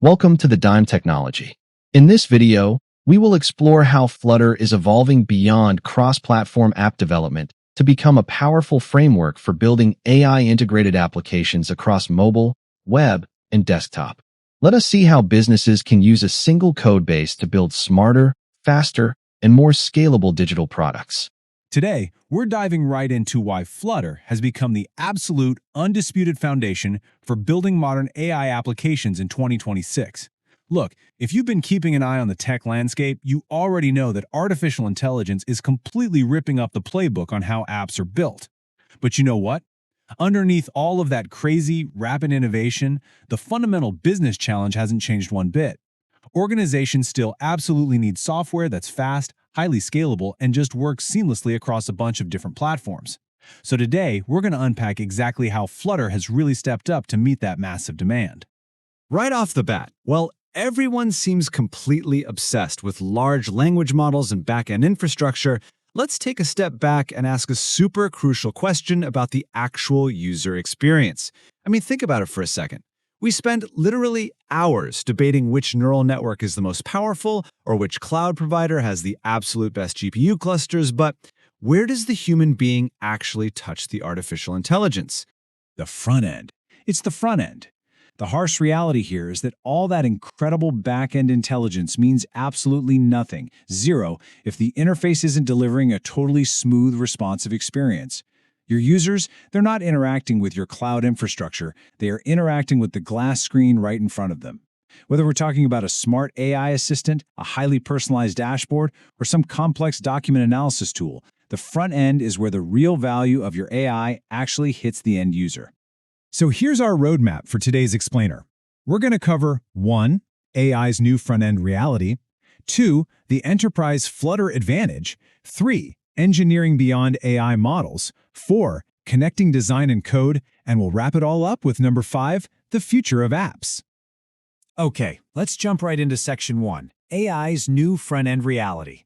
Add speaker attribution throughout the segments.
Speaker 1: Welcome to the Dime Technology. In this video, we will explore how Flutter is evolving beyond cross-platform app development to become a powerful framework for building AI-integrated applications across mobile, web, and desktop. Let us see how businesses can use a single code base to build smarter, faster, and more scalable digital products.
Speaker 2: Today, we're diving right into why Flutter has become the absolute, undisputed foundation for building modern AI applications in 2026. Look, if you've been keeping an eye on the tech landscape, you already know that artificial intelligence is completely ripping up the playbook on how apps are built. But you know what? Underneath all of that crazy, rapid innovation, the fundamental business challenge hasn't changed one bit. Organizations still absolutely need software that's fast, highly scalable, and just works seamlessly across a bunch of different platforms. So today, we're going to unpack exactly how Flutter has really stepped up to meet that massive demand.
Speaker 3: Right off the bat, everyone seems completely obsessed with large language models and back-end infrastructure. Let's take a step back and ask a super crucial question about the actual user experience. Think about it for a second. We spend literally hours debating which neural network is the most powerful or which cloud provider has the absolute best GPU clusters, but where does the human being actually touch the artificial intelligence?
Speaker 2: The front end. It's the front end. The harsh reality here is that all that incredible back-end intelligence means absolutely nothing, zero, if the interface isn't delivering a totally smooth, responsive experience. Your users, they're not interacting with your cloud infrastructure, they are interacting with the glass screen right in front of them. Whether we're talking about a smart AI assistant, a highly personalized dashboard, or some complex document analysis tool, the front end is where the real value of your AI actually hits the end user.
Speaker 4: So here's our roadmap for today's explainer. We're going to cover 1. AI's new front-end reality, 2. The enterprise Flutter advantage, 3. Engineering beyond AI models, 4. Connecting design and code, and we'll wrap it all up with number 5, the future of apps.
Speaker 3: Okay, let's jump right into section 1, AI's new front-end reality.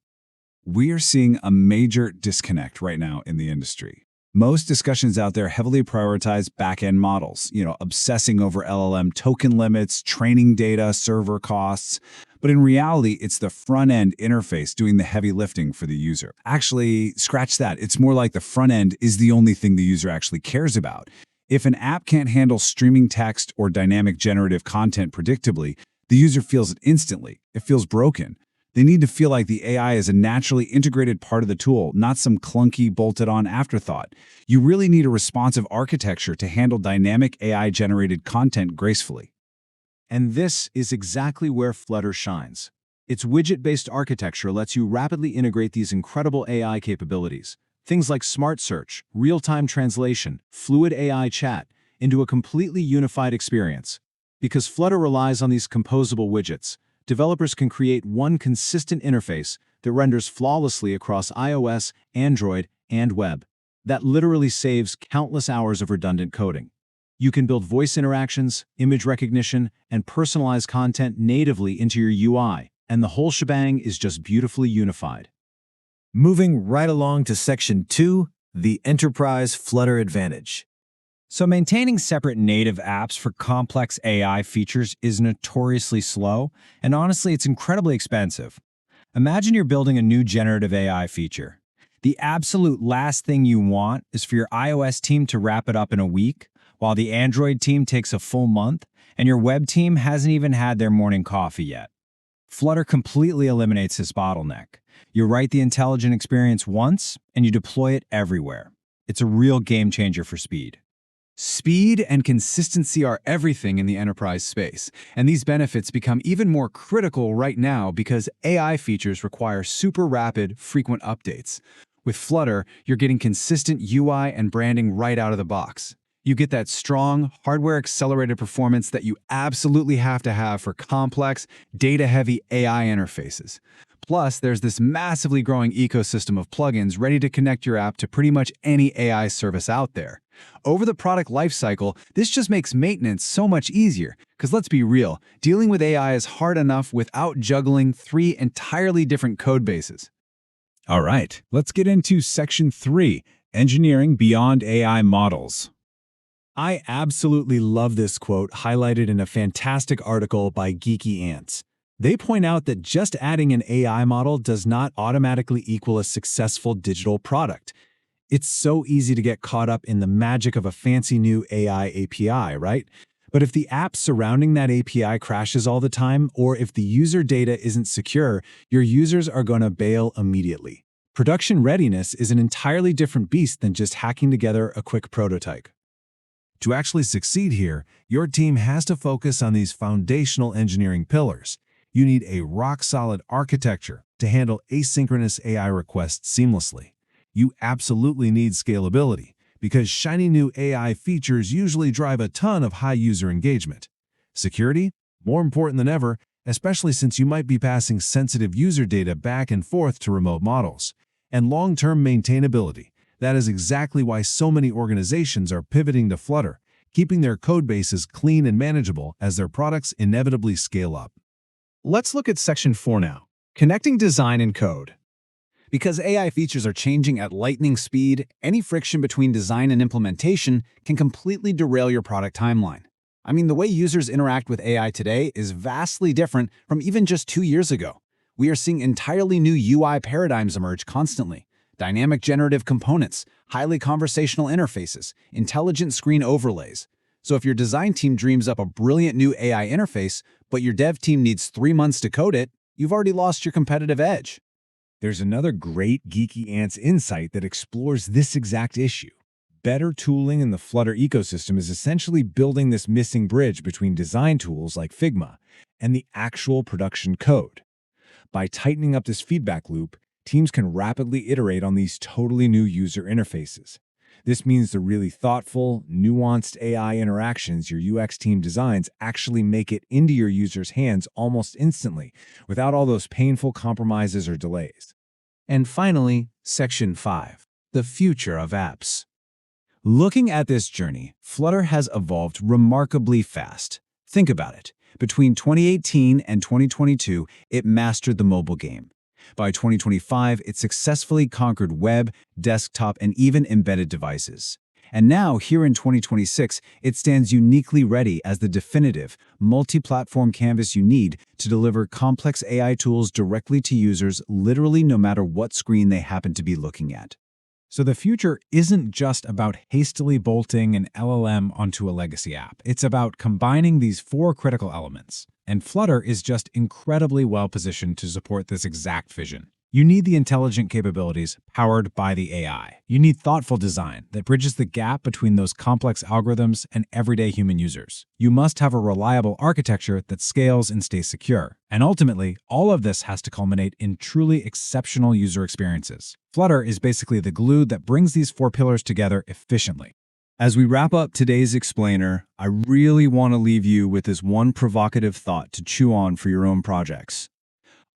Speaker 5: We're seeing a major disconnect right now in the industry. Most discussions out there heavily prioritize back-end models, obsessing over LLM token limits, training data, server costs. But in reality, it's the front-end interface doing the heavy lifting for the user. Actually, scratch that. It's more like the front end is the only thing the user actually cares about. If an app can't handle streaming text or dynamic generative content predictably, the user feels it instantly. It feels broken. They need to feel like the AI is a naturally integrated part of the tool, not some clunky, bolted-on afterthought. You really need a responsive architecture to handle dynamic AI-generated content gracefully.
Speaker 2: And this is exactly where Flutter shines. Its widget-based architecture lets you rapidly integrate these incredible AI capabilities, things like smart search, real-time translation, fluid AI chat, into a completely unified experience. Because Flutter relies on these composable widgets, developers can create one consistent interface that renders flawlessly across iOS, Android, and web. That literally saves countless hours of redundant coding. You can build voice interactions, image recognition, and personalize content natively into your UI, and the whole shebang is just beautifully unified.
Speaker 3: Moving right along to section 2, the enterprise Flutter advantage.
Speaker 6: So maintaining separate native apps for complex AI features is notoriously slow, and honestly, it's incredibly expensive. Imagine you're building a new generative AI feature. The absolute last thing you want is for your iOS team to wrap it up in a week, while the Android team takes a full month, and your web team hasn't even had their morning coffee yet. Flutter completely eliminates this bottleneck. You write the intelligent experience once, and you deploy it everywhere. It's a real game changer for speed.
Speaker 7: Speed and consistency are everything in the enterprise space, and these benefits become even more critical right now because AI features require super rapid, frequent updates. With Flutter, you're getting consistent UI and branding right out of the box. You get that strong, hardware-accelerated performance that you absolutely have to have for complex, data-heavy AI interfaces. Plus, there's this massively growing ecosystem of plugins ready to connect your app to pretty much any AI service out there. Over the product lifecycle, this just makes maintenance so much easier, because let's be real, dealing with AI is hard enough without juggling 3 entirely different code bases.
Speaker 4: All right, let's get into section 3, engineering beyond AI models. I absolutely love this quote highlighted in a fantastic article by Geeky Ants. They point out that just adding an AI model does not automatically equal a successful digital product. It's so easy to get caught up in the magic of a fancy new AI API, right? But if the app surrounding that API crashes all the time, or if the user data isn't secure, your users are going to bail immediately. Production readiness is an entirely different beast than just hacking together a quick prototype.
Speaker 8: To actually succeed here, your team has to focus on these foundational engineering pillars. You need a rock-solid architecture to handle asynchronous AI requests seamlessly. You absolutely need scalability, because shiny new AI features usually drive a ton of high user engagement. Security? More important than ever, especially since you might be passing sensitive user data back and forth to remote models. And long-term maintainability. That is exactly why so many organizations are pivoting to Flutter, keeping their code bases clean and manageable as their products inevitably scale up.
Speaker 3: Let's look at Section 4 now, connecting design and code. Because AI features are changing at lightning speed, any friction between design and implementation can completely derail your product timeline. I mean, the way users interact with AI today is vastly different from even just 2 years ago. We are seeing entirely new UI paradigms emerge constantly. Dynamic generative components, highly conversational interfaces, intelligent screen overlays. So if your design team dreams up a brilliant new AI interface, but your dev team needs 3 months to code it, you've already lost your competitive edge.
Speaker 4: There's another great Geeky Ants insight that explores this exact issue. Better tooling in the Flutter ecosystem is essentially building this missing bridge between design tools like Figma and the actual production code. By tightening up this feedback loop, teams can rapidly iterate on these totally new user interfaces. This means the really thoughtful, nuanced AI interactions your UX team designs actually make it into your users' hands almost instantly, without all those painful compromises or delays.
Speaker 3: And finally, Section 5, the future of apps. Looking at this journey, Flutter has evolved remarkably fast. Think about it. Between 2018 and 2022, it mastered the mobile game. By 2025, it successfully conquered web, desktop, and even embedded devices. And now, here in 2026, it stands uniquely ready as the definitive, multi-platform canvas you need to deliver complex AI tools directly to users literally no matter what screen they happen to be looking at.
Speaker 4: So the future isn't just about hastily bolting an LLM onto a legacy app. It's about combining these 4 critical elements. And Flutter is just incredibly well positioned to support this exact vision. You need the intelligent capabilities powered by the AI. You need thoughtful design that bridges the gap between those complex algorithms and everyday human users. You must have a reliable architecture that scales and stays secure. And ultimately, all of this has to culminate in truly exceptional user experiences. Flutter is basically the glue that brings these 4 pillars together efficiently.
Speaker 2: As we wrap up today's explainer, I really want to leave you with this one provocative thought to chew on for your own projects.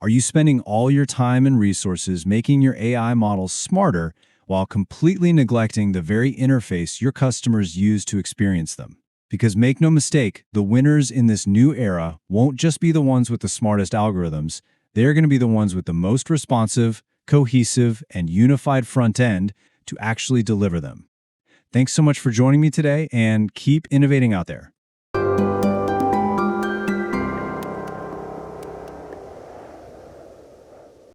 Speaker 2: Are you spending all your time and resources making your AI models smarter while completely neglecting the very interface your customers use to experience them? Because make no mistake, the winners in this new era won't just be the ones with the smartest algorithms. They're going to be the ones with the most responsive, cohesive, and unified front end to actually deliver them. Thanks so much for joining me today, and keep innovating out there.